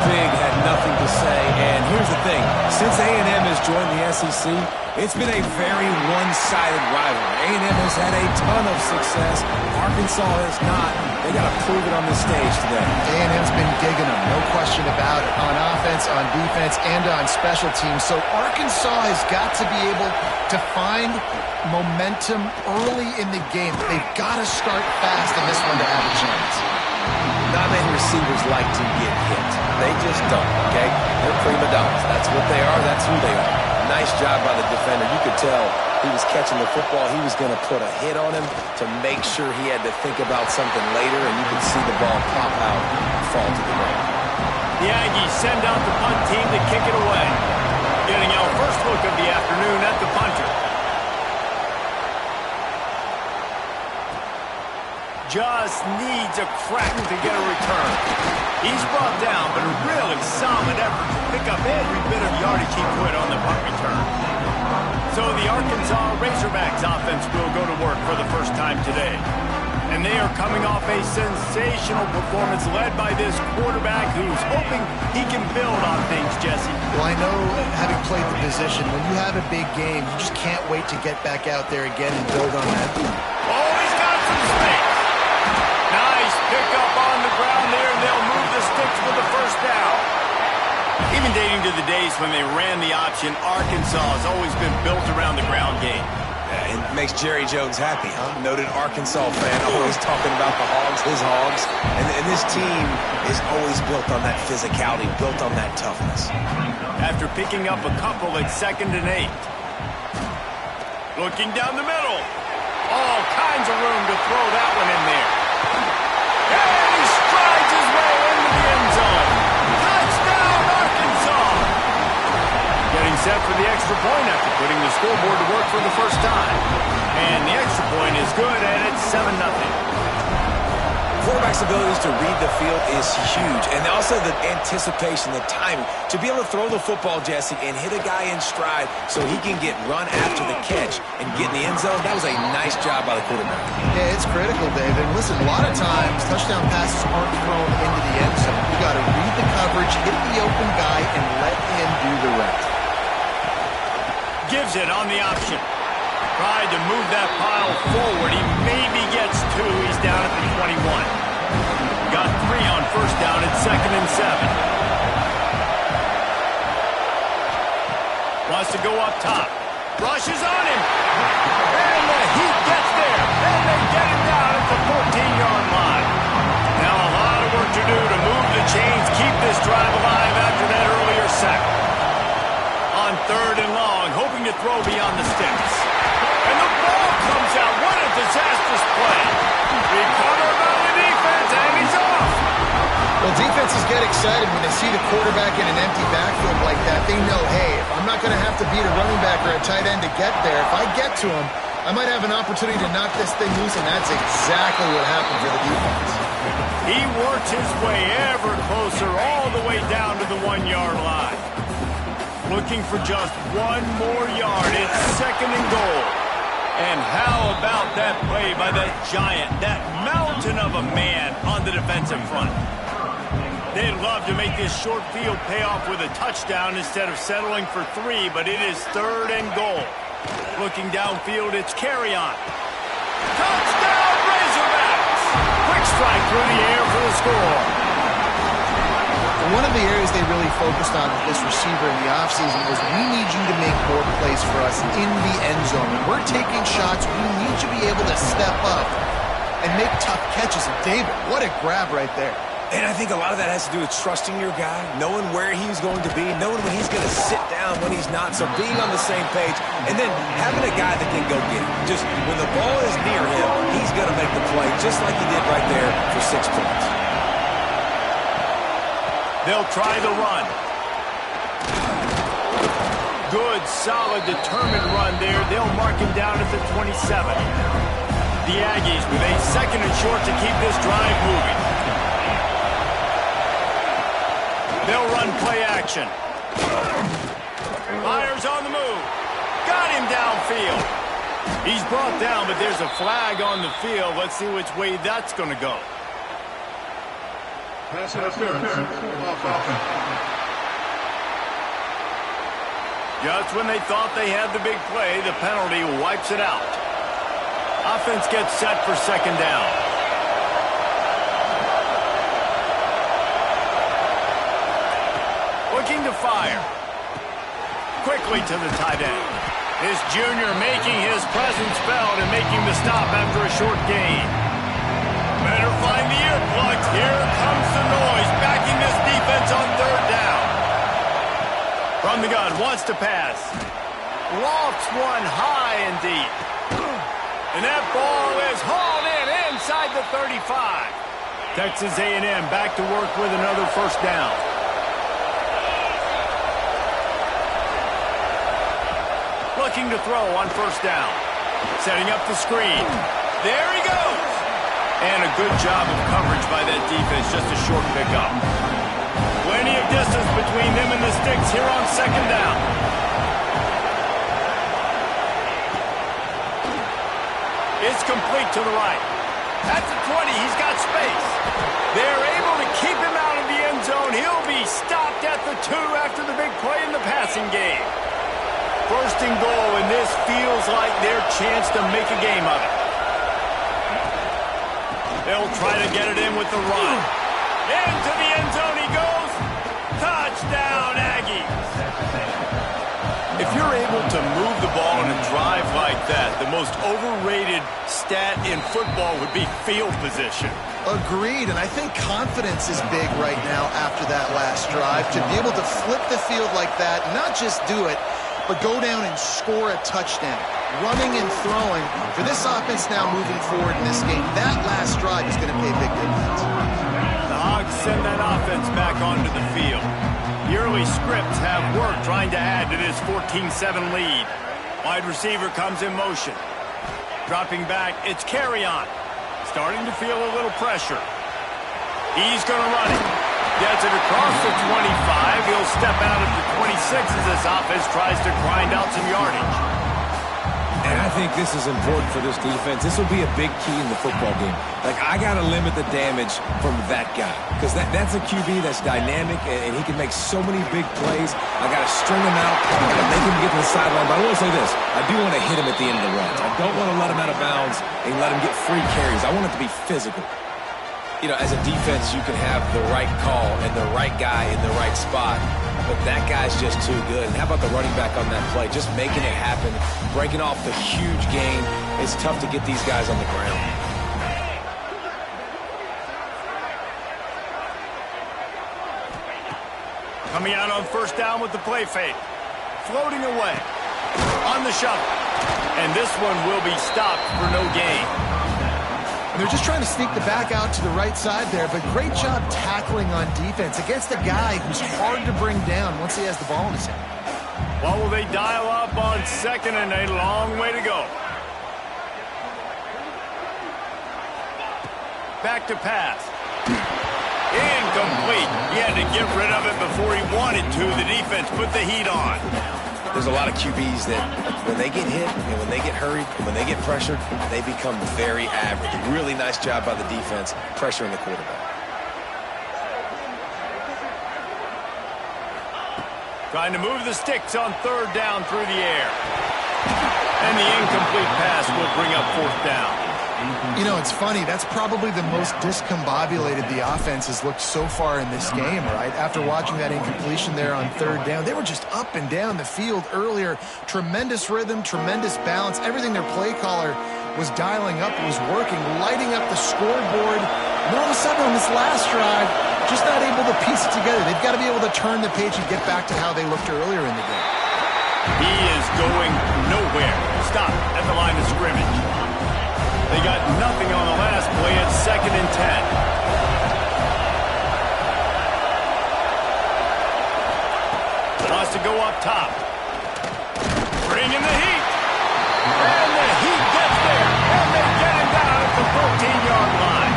Big had nothing to say, and here's the thing. Since A&M has joined the SEC, it's been a very one-sided rivalry. A&M has had a ton of success. Arkansas has not. They got to prove it on this stage today. A&M's been gigging them, no question about it, on offense, on defense, and on special teams. So Arkansas has got to be able to find momentum early in the game. They've got to start fast in this one to have a chance. Not many receivers like to get hit. They just don't, okay? They're prima donnas. That's what they are. That's who they are. Nice job by the defender. You could tell he was catching the football. He was going to put a hit on him to make sure he had to think about something later, and you could see the ball pop out and fall to the ground. The Aggies send out the punt team to kick it away. Getting our first look of the afternoon at the punter. Just needs a crack to get a return. He's brought down, but a really solid effort to pick up every bit of yardage he could on the punt return. So the Arkansas Razorbacks offense will go to work for the first time today. And they are coming off a sensational performance led by this quarterback who's hoping he can build on things, Jesse. Well, I know, having played the position, when you have a big game, you just can't wait to get back out there again and build on that. Oh, he's got some space. Nice pickup on the ground there, and they'll move the sticks for the first down. Even dating to the days when they ran the option, Arkansas has always been built around the ground game. Yeah, it makes Jerry Jones happy, huh? Noted Arkansas fan, always talking about the Hogs, his Hogs. And this team is always built on that physicality, built on that toughness. After picking up a couple at 2nd and 8. Looking down the middle. All kinds of room to throw that one in there. And he strides his way into the end zone. Touchdown, Arkansas! Getting set for the extra point after putting the scoreboard to work for the first time. And the extra point is good, and it's 7-0. Quarterback's abilities to read the field is huge, and also the anticipation, the timing. To be able to throw the football, Jesse, and hit a guy in stride so he can get run after the catch and get in the end zone, that was a nice job by the quarterback. Yeah, it's critical, David. Listen, a lot of times, touchdown passes aren't thrown into the end zone. You got to read the coverage, hit the open guy, and let him do the rest. Gives it on the option. Tried to move that pile forward. He maybe gets 2. He's down at the 21. Got 3 on first down at 2nd and 7. Wants to go up top. Rushes on him. And the Heat gets there. And they get him down at the 14-yard line. Now a lot of work to do to move the chains, keep this drive alive after that earlier sack. On 3rd and long, hoping to throw beyond the sticks. And the ball comes out. What a disastrous play. Recovered by the defense, and he's off. Well, defenses get excited when they see the quarterback in an empty backfield like that. They know, hey, if I'm not going to have to beat a running back or a tight end to get there, if I get to him, I might have an opportunity to knock this thing loose, and that's exactly what happened for the defense. He worked his way ever closer all the way down to the 1-yard line. Looking for just 1 more yard. It's 2nd and goal. And how about that play by that giant, that mountain of a man on the defensive front? They'd love to make this short field pay off with a touchdown instead of settling for 3, but it is 3rd and goal. Looking downfield, it's carry on. Touchdown, Razorbacks! Quick strike through the air for the score. One of the areas they really focused on with this receiver in the offseason was we need you to make more plays for us in the end zone. When we're taking shots, we need you to be able to step up and make tough catches. And David, what a grab right there. And I think a lot of that has to do with trusting your guy, knowing where he's going to be, knowing when he's going to sit down, when he's not, so being on the same page, and then having a guy that can go get it. Just when the ball is near him, he's going to make the play, just like he did right there for 6 points. They'll try the run. Good, solid, determined run there. They'll mark him down at the 27. The Aggies with a 2nd and short to keep this drive moving. They'll run play action. Myers on the move. Got him downfield. He's brought down, but there's a flag on the field. Let's see which way that's going to go. Pass interference. Offense. Just when they thought they had the big play, the penalty wipes it out. Offense gets set for second down. Looking to fire. Quickly to the tight end. This junior making his presence felt and making the stop after a short gain. Better find the earplugs. Here comes the noise, backing this defense on third down. From the gun, wants to pass. Lofts one high and deep. And that ball is hauled in inside the 35. Texas A&M back to work with another first down. Looking to throw on first down. Setting up the screen. There he goes. And a good job of coverage by that defense. Just a short pickup. Plenty of distance between them and the sticks here on second down. It's complete to the right. At the 20, he's got space. They're able to keep him out of the end zone. He'll be stopped at the 2 after the big play in the passing game. First and goal, and this feels like their chance to make a game of it. They'll try to get it in with the run. Into the end zone he goes. Touchdown, Aggies. If you're able to move the ball in a drive like that, the most overrated stat in football would be field position. Agreed, and I think confidence is big right now after that last drive. To be able to flip the field like that, not just do it, but go down and score a touchdown. Running and throwing. For this offense now moving forward in this game, that last drive is going to pay big dividends. The Hogs send that offense back onto the field. The early scripts have worked trying to add to this 14-7 lead. Wide receiver comes in motion. Dropping back, it's Carry-On. Starting to feel a little pressure. He's going to run it. Gets it across the 25. He'll step out at the 26 as this offense tries to grind out some yardage. And I think this is important for this defense. This will be a big key in the football game. Like, I got to limit the damage from that guy. Because that's a QB that's dynamic, and he can make so many big plays. I got to string him out. I got to make him get to the sideline. But I will say this. I do want to hit him at the end of the runs. I don't want to let him out of bounds and let him get free carries. I want it to be physical. You know, as a defense, you can have the right call and the right guy in the right spot, but that guy's just too good. And how about the running back on that play? Just making it happen, breaking off the huge gain. It's tough to get these guys on the ground. Coming out on first down with the play fake. Floating away. On the shuttle. And this one will be stopped for no gain. They're just trying to sneak the back out to the right side there, but great job tackling on defense against a guy who's hard to bring down once he has the ball in his hand. What will they dial up on second and a long way to go? Back to pass. Incomplete. He had to get rid of it before he wanted to. The defense put the heat on. There's a lot of QBs that when they get hit and when they get hurried and when they get pressured, they become very average. Really nice job by the defense pressuring the quarterback. Trying to move the sticks on third down through the air. And the incomplete pass will bring up fourth down. You know, it's funny. That's probably the most discombobulated the offense has looked so far in this game, right? After watching that incompletion there on third down, they were just up and down the field earlier. Tremendous rhythm, tremendous balance. Everything their play caller was dialing up was working, lighting up the scoreboard. And all of a sudden on this last drive, just not able to piece it together. They've got to be able to turn the page and get back to how they looked earlier in the game. He is going nowhere. Stop at the line of scrimmage. They got nothing on the last play. It's 2nd and 10. Wants to go up top. Bring in the heat. And the heat gets there. And they get him down at the 14-yard line.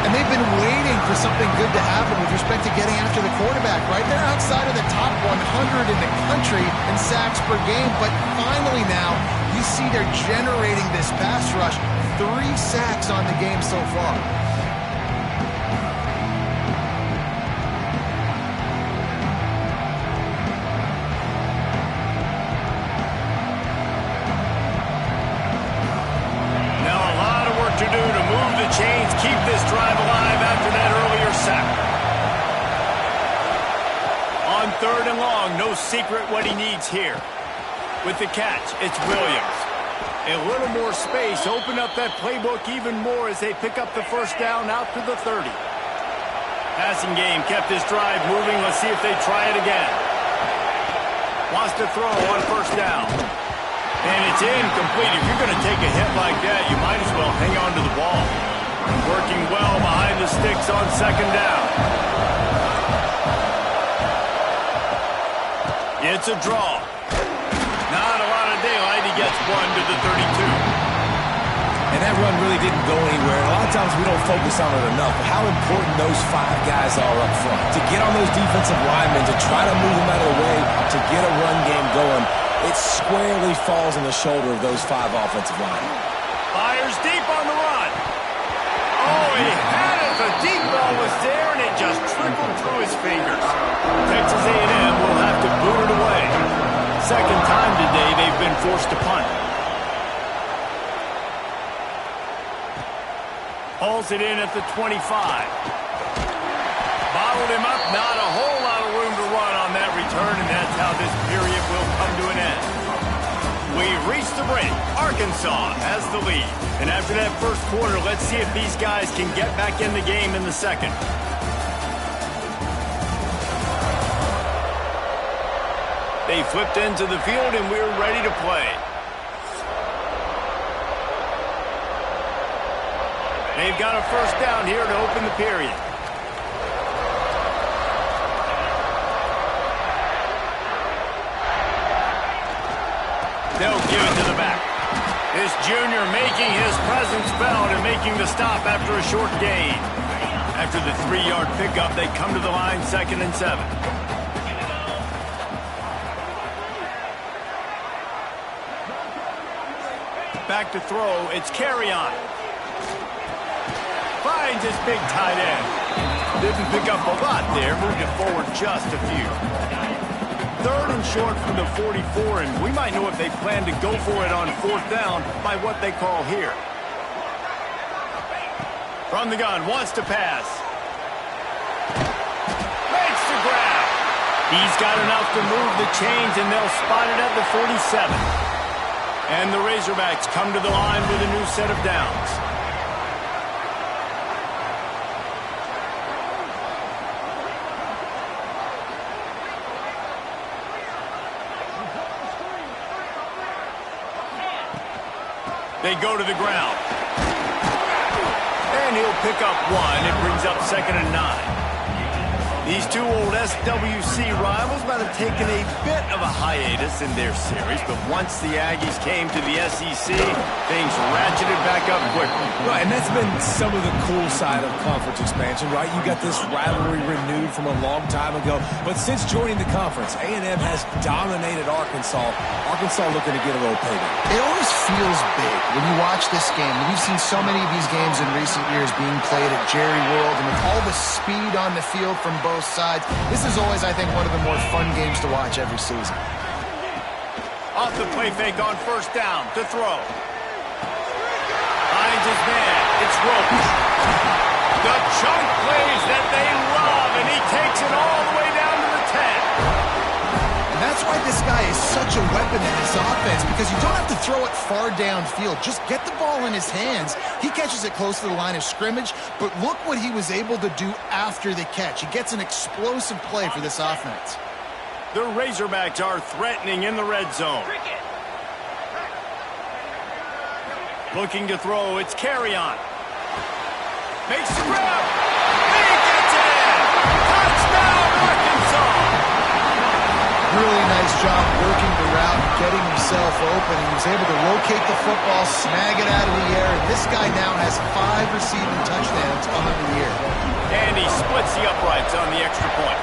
And they've been waiting for something good to happen with respect to getting after the quarterback, right? They're outside of the top 100 in the country in sacks per game. But finally now, you see they're generating this pass rush. 3 sacks on the game so far. 3rd and long, no secret what he needs here. With the catch, it's Williams. A little more space, open up that playbook even more as they pick up the first down out to the 30. Passing game kept this drive moving. Let's see if they try it again. Wants to throw on first down. And it's incomplete. If you're going to take a hit like that, you might as well hang on to the ball. Working well behind the sticks on 2nd down. It's a draw. Not a lot of daylight. He gets 1 to the 32. And that run really didn't go anywhere. A lot of times we don't focus on it enough, but how important those 5 guys are up front. To get on those defensive linemen, to try to move them out of the way, to get a run game going, it squarely falls on the shoulder of those 5 offensive linemen. Fires deep on the run. Oh, he had it. The deep ball was there, and it just trickled through his fingers. Texas A&M will have to boot it away. 2nd time today they've been forced to punt. Hauls it in at the 25. Bottled him up. Not a whole lot of room to run on that return, and that's how this period will come to an end. We've reached the break. Arkansas has the lead. And after that first quarter, let's see if these guys can get back in the game in the second. They flipped into the field, and we're ready to play. They've got a first down here to open the period. They'll give it to the back. This junior making his presence felt and making the stop after a short gain. After the 3-yard pickup, they come to the line 2nd and 7. Back to throw, it's Carry-On. Finds his big tight end. Didn't pick up a lot there, moved it forward just a few. 3rd and short from the 44, and we might know if they plan to go for it on 4th down by what they call here. From the gun, wants to pass. Makes the grab. He's got enough to move the chains, and they'll spot it at the 47. And the Razorbacks come to the line with a new set of downs. They go to the ground. And he'll pick up 1. It brings up 2nd and 9. These two old SWC rivals might have taken a bit of a hiatus in their series, but once the Aggies came to the SEC, things ratcheted back up quickly. Right, and that's been some of the cool side of conference expansion, right? You got this rivalry renewed from a long time ago, but since joining the conference, A&M has dominated Arkansas. Arkansas looking to get a little payback. It always feels big when you watch this game. We've seen so many of these games in recent years being played at Jerry World, and with all the speed on the field from both sides, this is always, I think, one of the more fun games to watch every season. Off the play fake on first down to throw. Finds his man. It's Roach. The chunk plays that they love, and he takes it all the way down to the 10. And that's why this guy is such a weapon in this offense, because you don't have to throw it far downfield. Just get the ball in his hands. He catches it close to the line of scrimmage, but look what he was able to do after the catch. He gets an explosive play for this offense. The Razorbacks are threatening in the red zone. Looking to throw, it's Carry-On. Makes the grab. And he gets it in. Touchdown, Arkansas. Really nice job working the route and getting himself open. He was able to locate the football, snag it out of the air, and this guy now has 5 receiving touchdowns on the year. And he splits the uprights on the extra point.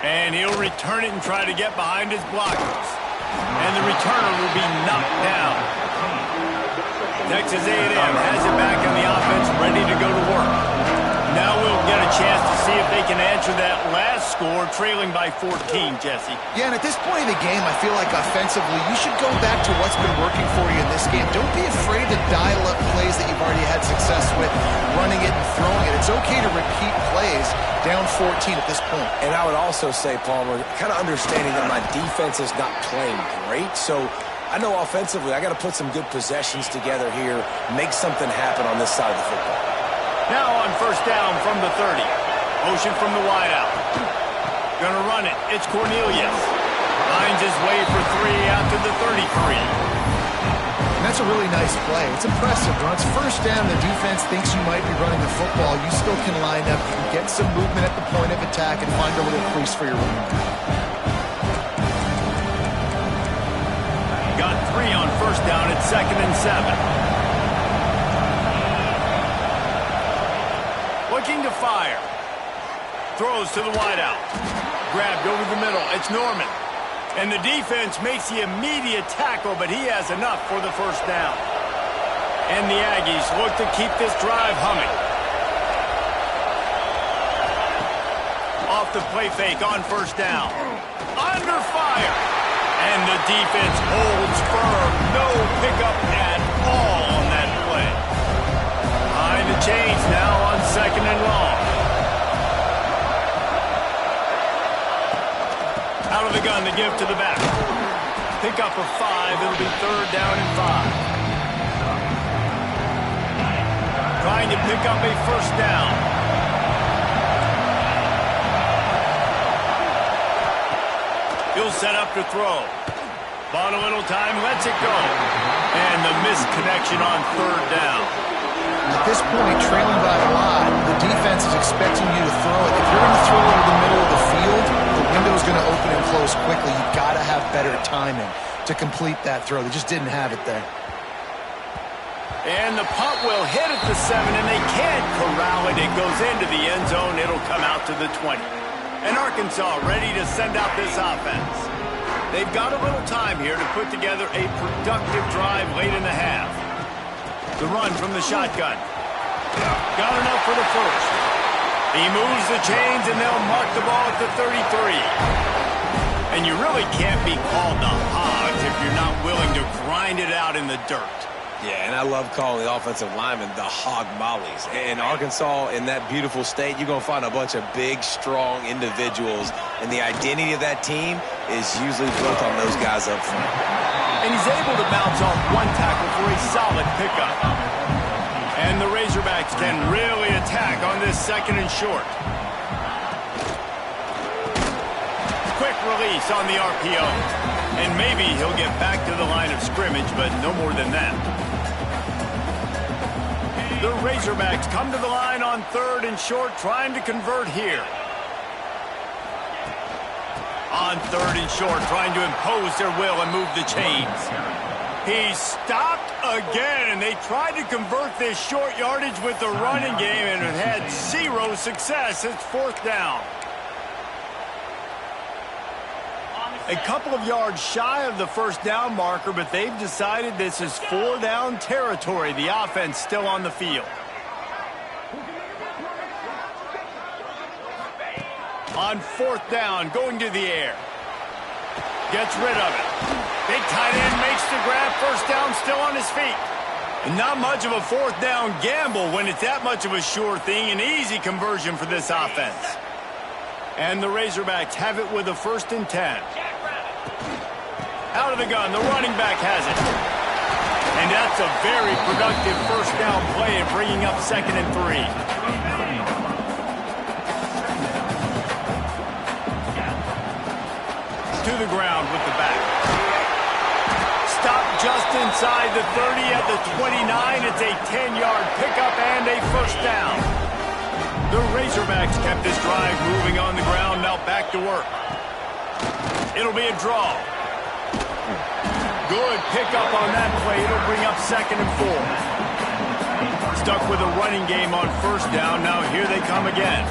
And he'll return it and try to get behind his blockers. And the returner will be knocked down. Texas A&M has it back on the offense, ready to go to work. Now we'll get a chance to see if they can answer that last score, trailing by 14, Jesse. Yeah, and at this point in the game, I feel like offensively, you should go back to what's been working for you in this game. Don't be afraid to dial up plays that you've already had success with, running it and throwing it. It's okay to repeat plays down 14 at this point. And I would also say, Palmer, kind of understanding that my defense is not playing great, so I know offensively I got to put some good possessions together here, make something happen on this side of the football. Now on first down from the 30. Motion from the wideout. Gonna run it. It's Cornelius. Finds his way for 3 out to the 33. And that's a really nice play. It's impressive. When it's first down, the defense thinks you might be running the football. You still can line up, you can get some movement at the point of attack and find a little crease for your running back. Got 3 on first down. It's 2nd and 7. Looking to fire. Throws to the wideout. Grabbed over the middle. It's Norman. And the defense makes the immediate tackle, but he has enough for the first down. And the Aggies look to keep this drive humming. Off the play fake on first down. Under fire. And the defense holds firm. No pickup at all on that play. Behind the chains now on 2nd and long. Out of the gun, the give to the back. Pick up a 5. It'll be 3rd down and 5. Trying to pick up a first down. He'll set up to throw. Bought a little time, lets it go. And the missed connection on 3rd down. At this point, trailing by a lot, the defense is expecting you to throw it. If you're going to throw it over the middle of the field, the window is going to open and close quickly. You've got to have better timing to complete that throw. They just didn't have it there. And the punt will hit at the 7, and they can't corral it. It goes into the end zone. It'll come out to the 20. And Arkansas ready to send out this offense. They've got a little time here to put together a productive drive late in the half. The run from the shotgun. Got enough for the first. He moves the chains, and they'll mark the ball at the 33. And you really can't be called the Hogs if you're not willing to grind it out in the dirt. Yeah, and I love calling the offensive linemen the hog mollies. In Arkansas, in that beautiful state, you're going to find a bunch of big, strong individuals, and the identity of that team is usually built on those guys up front. And he's able to bounce off one tackle for a solid pickup. And the Razorbacks can really attack on this 2nd and short. Quick release on the RPO. And maybe he'll get back to the line of scrimmage, but no more than that. The Razorbacks come to the line on 3rd and short, trying to convert here. On 3rd and short, trying to impose their will and move the chains. He's stopped again, and they tried to convert this short yardage with the running game, and it had 0 success. It's 4th down. A couple of yards shy of the first down marker, but they've decided this is 4-down territory. The offense still on the field. On 4th down, going to the air. Gets rid of it. Big tight end makes the grab. First down, still on his feet. And not much of a 4th down gamble when it's that much of a sure thing. An easy conversion for this offense. And the Razorbacks have it with a 1st and 10. Out of the gun, the running back has it. And that's a very productive first down play and bringing up 2nd and 3. To the ground with the back. Stop just inside the 30 at the 29. It's a 10-yard pickup and a first down. The Razorbacks kept this drive moving on the ground, now back to work. It'll be a draw. Good pickup on that play. It'll bring up 2nd and 4. Stuck with a running game on first down. Now here they come again.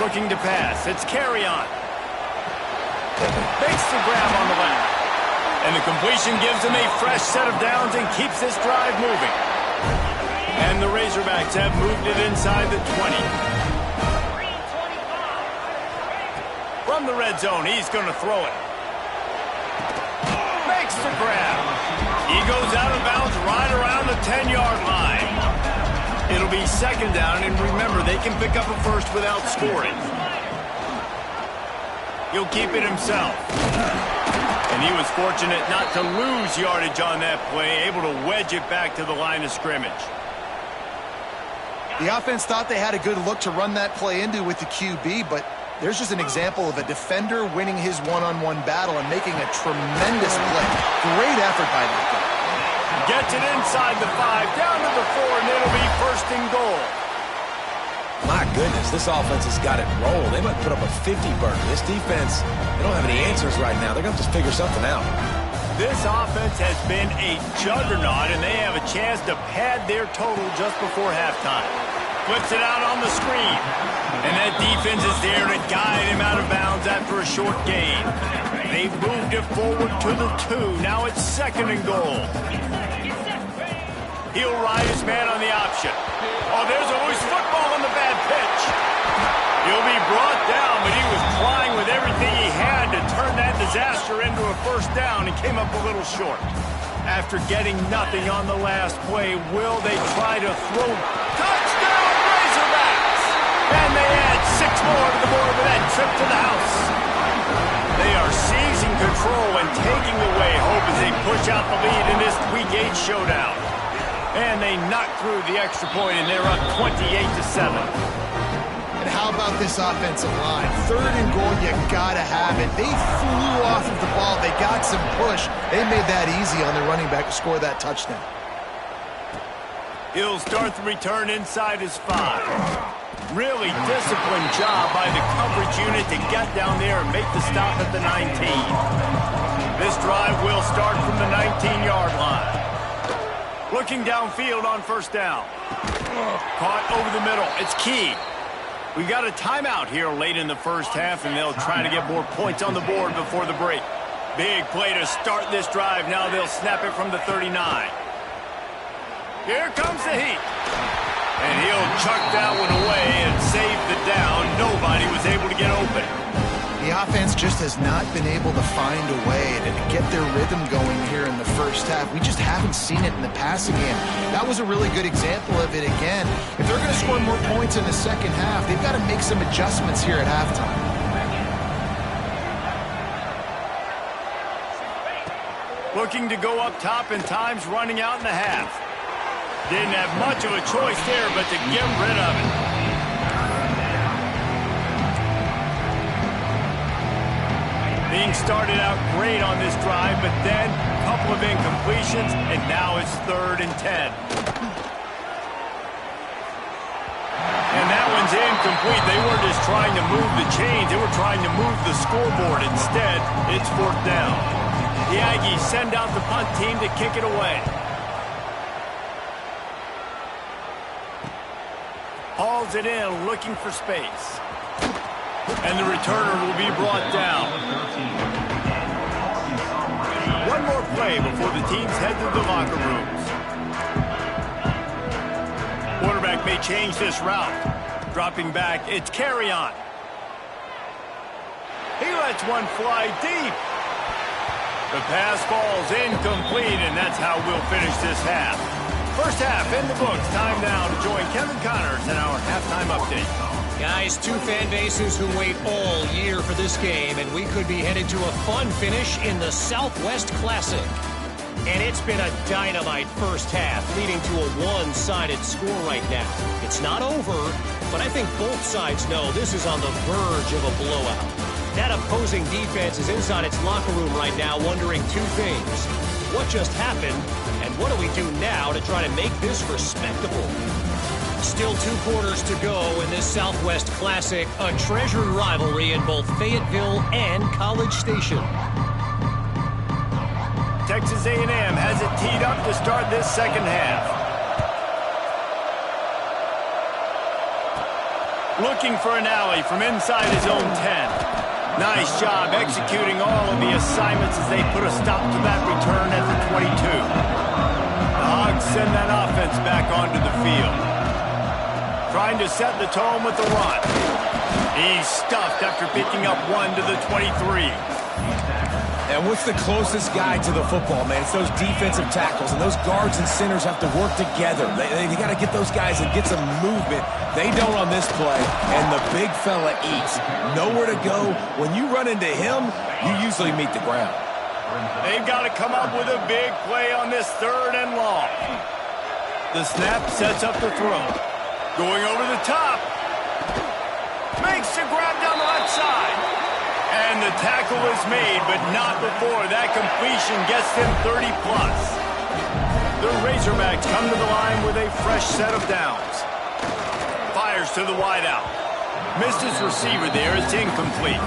Looking to pass. It's carry on. Makes the grab on the left. And the completion gives them a fresh set of downs and keeps this drive moving. And the Razorbacks have moved it inside the 20. From the red zone, he's going to throw it. Makes the grab. He goes out of bounds right around the 10-yard line. It'll be second down, and remember, they can pick up a first without scoring. He'll keep it himself. And he was fortunate not to lose yardage on that play, able to wedge it back to the line of scrimmage. The offense thought they had a good look to run that play into with the QB, but there's just an example of a defender winning his one-on-one battle and making a tremendous play. Great effort by that guy. Gets it inside the 5, down to the 4, and it'll be first and goal. My goodness, this offense has got it rolled. They might put up a 50-burger. This defense, they don't have any answers right now. They're going to have to figure something out. This offense has been a juggernaut, and they have a chance to pad their total just before halftime. Flips it out on the screen. And that defense is there to guide him out of bounds after a short gain. They've moved it forward to the 2. Now it's second and goal. He'll ride his man on the option. Oh, there's a loose football on the bad pitch. He'll be brought down, but he was trying with everything he had to turn that disaster into a first down and came up a little short. After getting nothing on the last play, will they try to throw? Touchdown, Razorbacks! And they add 6 more to the board with that trip to the house. They are seizing control and taking away hope as they push out the lead in this Week 8 showdown. And they knock through the extra point, and they're up 28-7. And how about this offensive line? Third and goal, you gotta have it. They flew off of the ball. They got some push. They made that easy on their running back to score that touchdown. He'll start the return inside his 5. Really disciplined job by the coverage unit to get down there and make the stop at the 19. This drive will start from the 19-yard line. Looking downfield on first down. Caught over the middle. It's key. We got a timeout here late in the first half, and they'll try to get more points on the board before the break. Big play to start this drive. Now they'll snap it from the 39. Here comes the heat. And he'll chuck that one away and save the down. Nobody was able to get open. The offense just has not been able to find a way to get their rhythm going here in the first half. We just haven't seen it in the passing game. That was a really good example of it again. If they're going to score more points in the second half, they've got to make some adjustments here at halftime. Looking to go up top, and time's running out in the half. Didn't have much of a choice there but to get rid of it. Being started out great on this drive, but then a couple of incompletions, and now it's 3rd and 10. And that one's incomplete. They weren't just trying to move the chains. They were trying to move the scoreboard. Instead, it's 4th down. The Aggies send out the punt team to kick it away. Hauls it in, looking for space. And the returner will be brought down. One more play before the teams head to the locker rooms. Quarterback may change this route. Dropping back, it's carry on. He lets one fly deep. The pass falls incomplete, and that's how we'll finish this half. First half in the books. Time now to join Kevin Connors in our halftime update. Guys, 2 fan bases who wait all year for this game, and we could be headed to a fun finish in the Southwest Classic. And it's been a dynamite first half, leading to a one-sided score right now. It's not over, but I think both sides know this is on the verge of a blowout. That opposing defense is inside its locker room right now wondering 2 things. What just happened, and what do we do now to try to make this respectable? Still 2 quarters to go in this Southwest Classic, a treasured rivalry in both Fayetteville and College Station. Texas A&M has it teed up to start this second half. Looking for an alley from inside his own 10. Nice job executing all of the assignments as they put a stop to that return at the 22. The Hogs send that offense back onto the field. Trying to set the tone with the run. He's stuffed stopped after picking up 1 to the 23. And what's the closest guy to the football, man? It's those defensive tackles, and those guards and centers have to work together. They got to get those guys and get some movement. They don't on this play, and the big fella eats. Nowhere to go. When you run into him, you usually meet the ground. They've got to come up with a big play on this 3rd and long. The snap sets up the throw. Going over the top. Makes the grab down the left side. And the tackle is made, but not before that completion gets him 30-plus. The Razorbacks come to the line with a fresh set of downs. Fires to the wideout. Missed his receiver there. It's incomplete.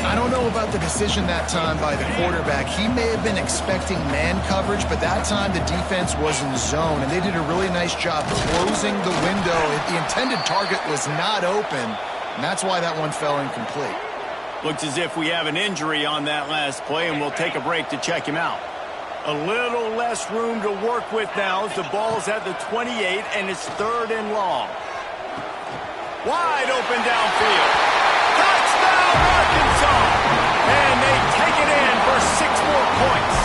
I don't know about the decision that time by the quarterback. He may have been expecting man coverage, but that time the defense was in zone, and they did a really nice job closing the window. The intended target was not open, and that's why that one fell incomplete. Looks as if we have an injury on that last play, and we'll take a break to check him out. A little less room to work with now as the ball's at the 28, and it's 3rd and long. Wide open downfield. Touchdown, Arkansas! And they take it in for 6 more points.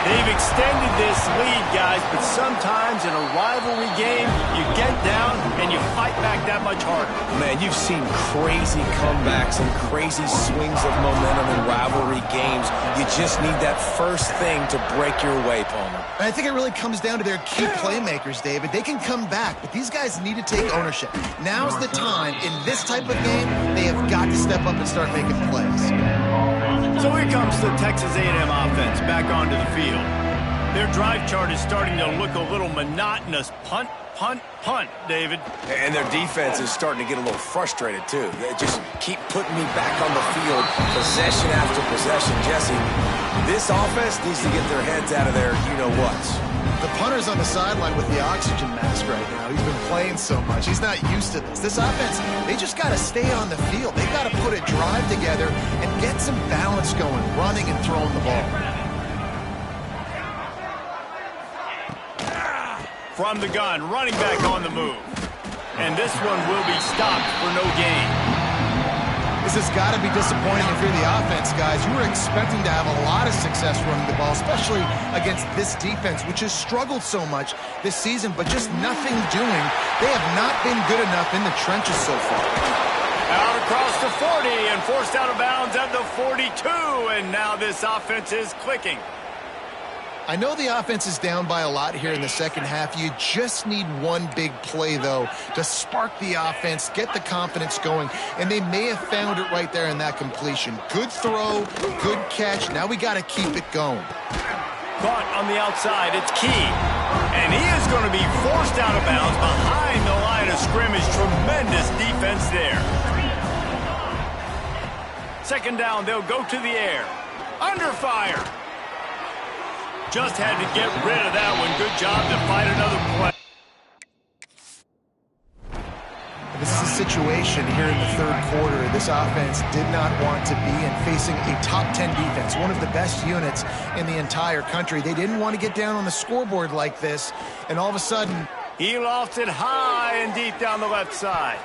They've extended this lead, guys, but sometimes in a rivalry game, you get down and you fight back that much harder. Man, you've seen crazy comebacks and crazy swings of momentum in rivalry games. You just need that first thing to break your way, Palmer. And I think it really comes down to their key playmakers, David. They can come back, but these guys need to take ownership. Now's the time. In this type of game, they have got to step up and start making plays. So here comes the Texas A&M offense back onto the field. Their drive chart is starting to look a little monotonous. Punt, punt, punt, David. And their defense is starting to get a little frustrated, too. They just keep putting me back on the field, possession after possession. Jesse, this offense needs to get their heads out of their you-know-whats. The punter's on the sideline with the oxygen mask right now. He's been playing so much. He's not used to this. This offense, they just got to stay on the field. They got to put a drive together and get some balance going, running and throwing the ball. From the gun, running back on the move. And this one will be stopped for no gain. This has got to be disappointing if you're the offense, guys. You were expecting to have a lot of success running the ball, especially against this defense, which has struggled so much this season, but just nothing doing. They have not been good enough in the trenches so far. Out across the 40 and forced out of bounds at the 42, and now this offense is clicking. I know the offense is down by a lot here in the second half. You just need one big play, though, to spark the offense, get the confidence going, and they may have found it right there in that completion. Good throw, good catch. Now we got to keep it going. Caught on the outside. It's Key. And he is going to be forced out of bounds behind the line of scrimmage. Tremendous defense there. Second down, they'll go to the air. Under fire. Just had to get rid of that one. Good job to fight another play. This is a situation here in the third quarter. This offense did not want to be in, facing a top 10 defense, one of the best units in the entire country. They didn't want to get down on the scoreboard like this, and all of a sudden, he lofts it high and deep down the left side.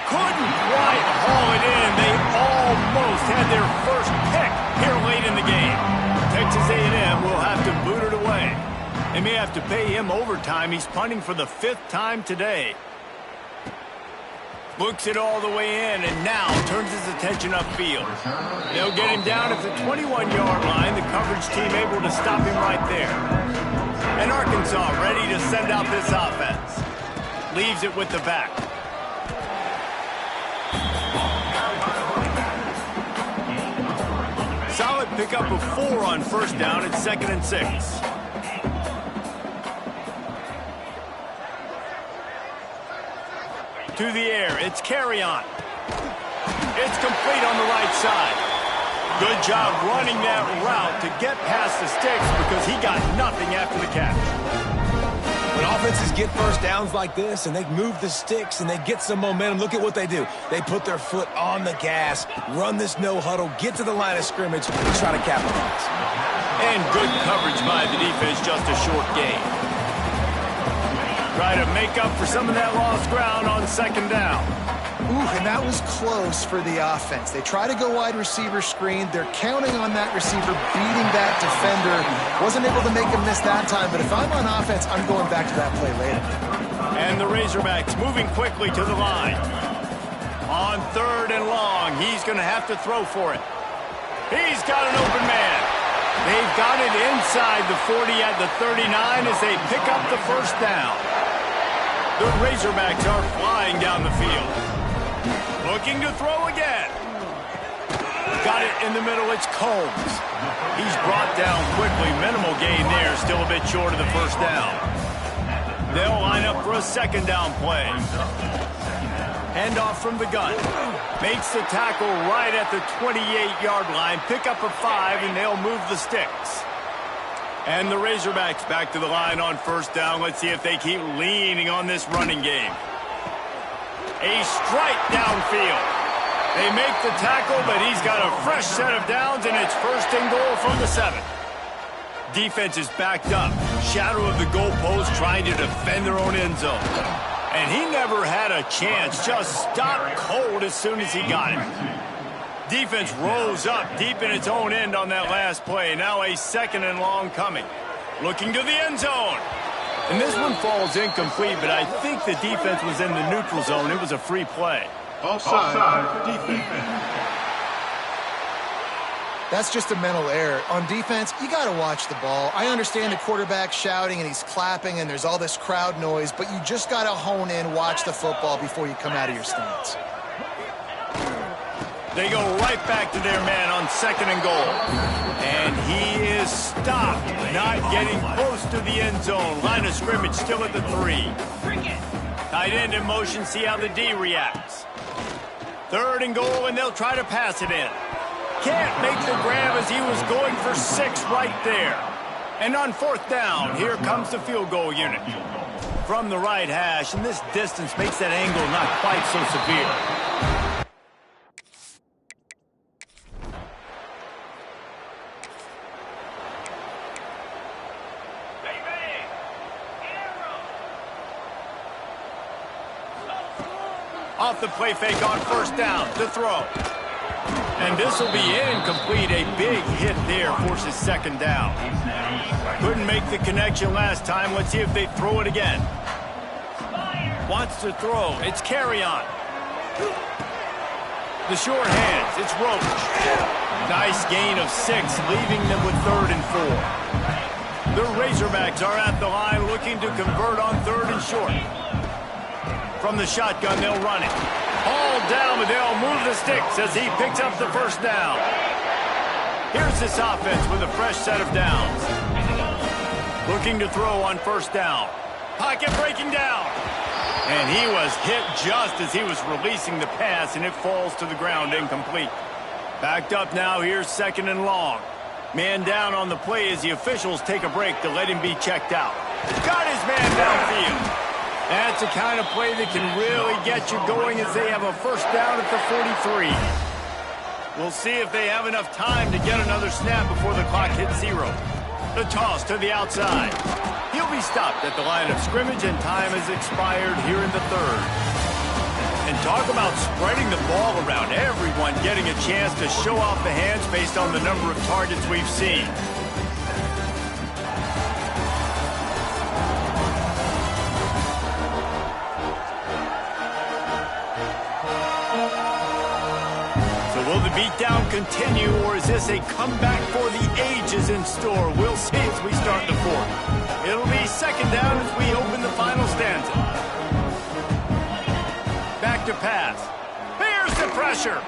Couldn't quite haul it in. They almost had their first pick here late in the game. Texas A&M will have to boot it away. They may have to pay him overtime. He's punting for the 5th time today. Looks it all the way in and now turns his attention upfield. They'll get him down at the 21-yard line. The coverage team able to stop him right there. And Arkansas ready to send out this offense. Leaves it with the back. Solid pickup of 4 on first down. It's 2nd and 6. To the air. It's carry on. It's complete on the right side. Good job running that route to get past the sticks because he got nothing after the catch. When offenses get first downs like this and they move the sticks and they get some momentum, look at what they do. They put their foot on the gas, run this no huddle, get to the line of scrimmage, and try to capitalize. And good coverage by the defense, just a short gain. Try to make up for some of that lost ground on second down. Ooh, and that was close for the offense. They try to go wide receiver screen. They're counting on that receiver beating that defender. Wasn't able to make him miss that time, but if I'm on offense, I'm going back to that play later. And the Razorbacks moving quickly to the line. On 3rd and long, he's going to have to throw for it. He's got an open man. They've got it inside the 40 at the 39 as they pick up the first down. The Razorbacks are flying down the field. Looking to throw again. Got it in the middle. It's Combs. He's brought down quickly. Minimal gain there. Still a bit short of the first down. They'll line up for a 2nd down play. Handoff from the gun. Makes the tackle right at the 28-yard line. Pick up a 5, and they'll move the sticks. And the Razorbacks back to the line on 1st down. Let's see if they keep leaning on this running game. A strike downfield. They make the tackle, but he's got a fresh set of downs, and it's 1st and goal from the 7. Defense is backed up. Shadow of the goalpost trying to defend their own end zone. And he never had a chance. Just stopped cold as soon as he got it. Defense rose up deep in its own end on that last play. Now a 2nd and long coming. Looking to the end zone. And this one falls incomplete, but I think the defense was in the neutral zone. It was a free play. Offside. Defense. That's just a mental error. On defense, you got to watch the ball. I understand the quarterback shouting and he's clapping and there's all this crowd noise, but you just got to hone in, watch the football before you come out of your stance. They go right back to their man on 2nd and goal. And he is stopped, not getting close to the end zone. Line of scrimmage still at the 3. Tight end in motion, see how the D reacts. 3rd and goal, and they'll try to pass it in. Can't make the grab as he was going for 6 right there. And on 4th down, here comes the field goal unit. From the right hash, and this distance makes that angle not quite so severe. Off the play fake on 1st down to throw. And this will be incomplete. A big hit there forces 2nd down. Couldn't make the connection last time. Let's see if they throw it again. Wants to throw. It's carry on. The short hands. It's Roach. Nice gain of 6, leaving them with 3rd and 4. The Razorbacks are at the line looking to convert on 3rd and short. From the shotgun, they'll run it. All down, but they'll move the sticks as he picks up the 1st down. Here's this offense with a fresh set of downs. Looking to throw on 1st down. Pocket breaking down. And he was hit just as he was releasing the pass, and it falls to the ground incomplete. Backed up now, here's 2nd and long. Man down on the play as the officials take a break to let him be checked out. Got his man downfield. That's the kind of play that can really get you going as they have a 1st down at the 43. We'll see if they have enough time to get another snap before the clock hits 0. The toss to the outside. He'll be stopped at the line of scrimmage, and time has expired here in the 3rd. And talk about spreading the ball around. Everyone getting a chance to show off the hands based on the number of targets we've seen. Will the beatdown continue, or is this a comeback for the ages in store? We'll see as we start the 4th. It'll be 2nd down as we open the final stanza. Back to pass. Here's the pressure.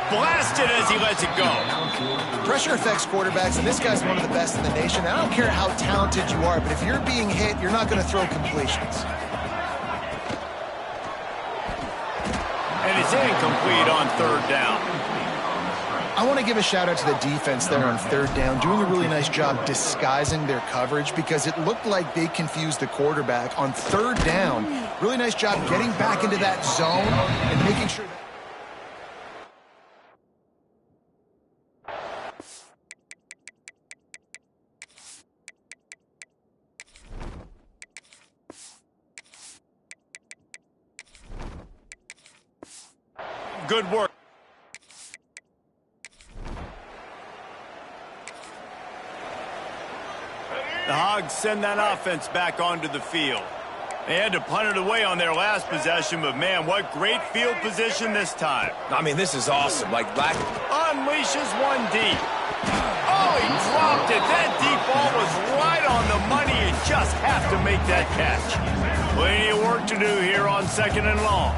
Blasted as he lets it go. Pressure affects quarterbacks, and this guy's one of the best in the nation. I don't care how talented you are, but if you're being hit, you're not going to throw completions. And it's incomplete on 3rd down. I want to give a shout out to the defense there on 3rd down, doing a really nice job disguising their coverage because it looked like they confused the quarterback on 3rd down. Really nice job getting back into that zone and making sure that Good work. The Hogs send that offense back onto the field. They had to punt it away on their last possession, but man, what great field position this time. I mean, this is awesome. Unleashes one deep. Oh, he dropped it. That deep ball was right on the money. You just have to make that catch. Plenty of work to do here on 2nd and long.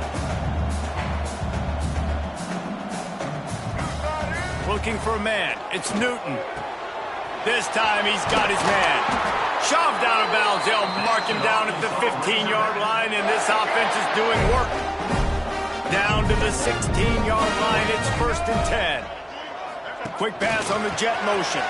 Looking for a man. It's Newton. This time he's got his man. Shoved out of bounds. They'll mark him down at the 15-yard line, and this offense is doing work. Down to the 16-yard line. It's 1st and 10. Quick pass on the jet motion.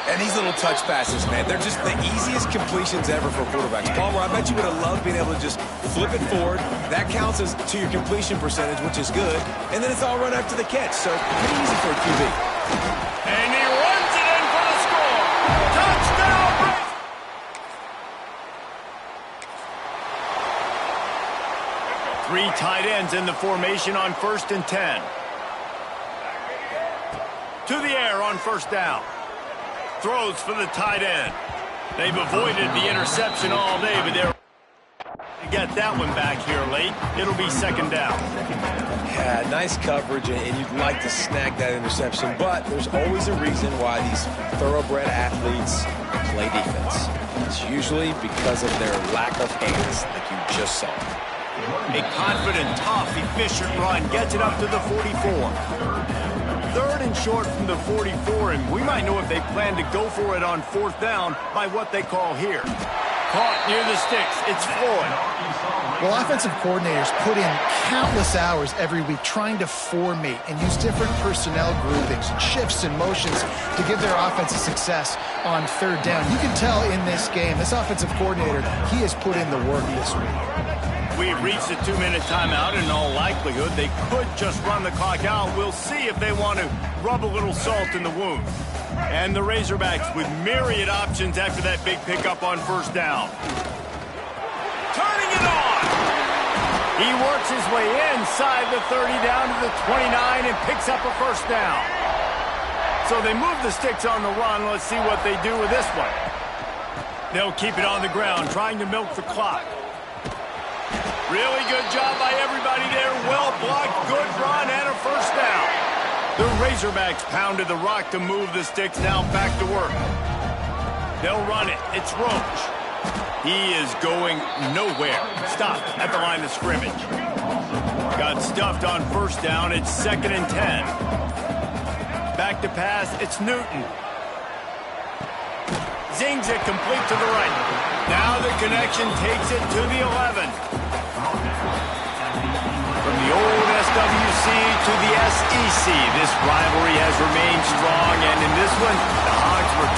And these little touch passes, man, they're just the easiest completions ever for quarterbacks. Palmer, I bet you would have loved being able to just flip it forward. That counts as to your completion percentage, which is good. And then it's all run after the catch, so pretty easy for a QB. And he runs it in for the score. Touchdown! Three tight ends in the formation on 1st and 10. To the air on 1st down. Throws for the tight end. They've avoided the interception all day, but they're to get that one back here late. It'll be 2nd down. Yeah, nice coverage, and you'd like to snag that interception, but there's always a reason why these thoroughbred athletes play defense. It's usually because of their lack of hands, like you just saw. A confident, tough, efficient run gets it up to the 44. 3rd and short from the 44, and we might know if they plan to go for it on 4th down by what they call here. Caught near the sticks. It's Floyd. Well, offensive coordinators put in countless hours every week trying to formate and use different personnel groupings and shifts and motions to give their offense a success on 3rd down. You can tell in this game, this offensive coordinator, he has put in the work this week. We've reached a 2-minute timeout, and in all likelihood, they could just run the clock out. We'll see if they want to rub a little salt in the wound. And the Razorbacks with myriad options after that big pickup on 1st down. Turning it on! He works his way inside the 30 down to the 29 and picks up a 1st down. So they move the sticks on the run. Let's see what they do with this one. They'll keep it on the ground, trying to milk the clock. Really good job by everybody there. Well blocked, good run, and a 1st down. The Razorbacks pounded the rock to move the sticks. Now back to work. They'll run it. It's Roach. He is going nowhere. Stopped at the line of scrimmage. Got stuffed on 1st down. It's 2nd and 10. Back to pass. It's Newton. Zings it complete to the right. Now the connection takes it to the 11. From the old SWC to the SEC, this rivalry has remained strong, and in this one, the Hogs were 2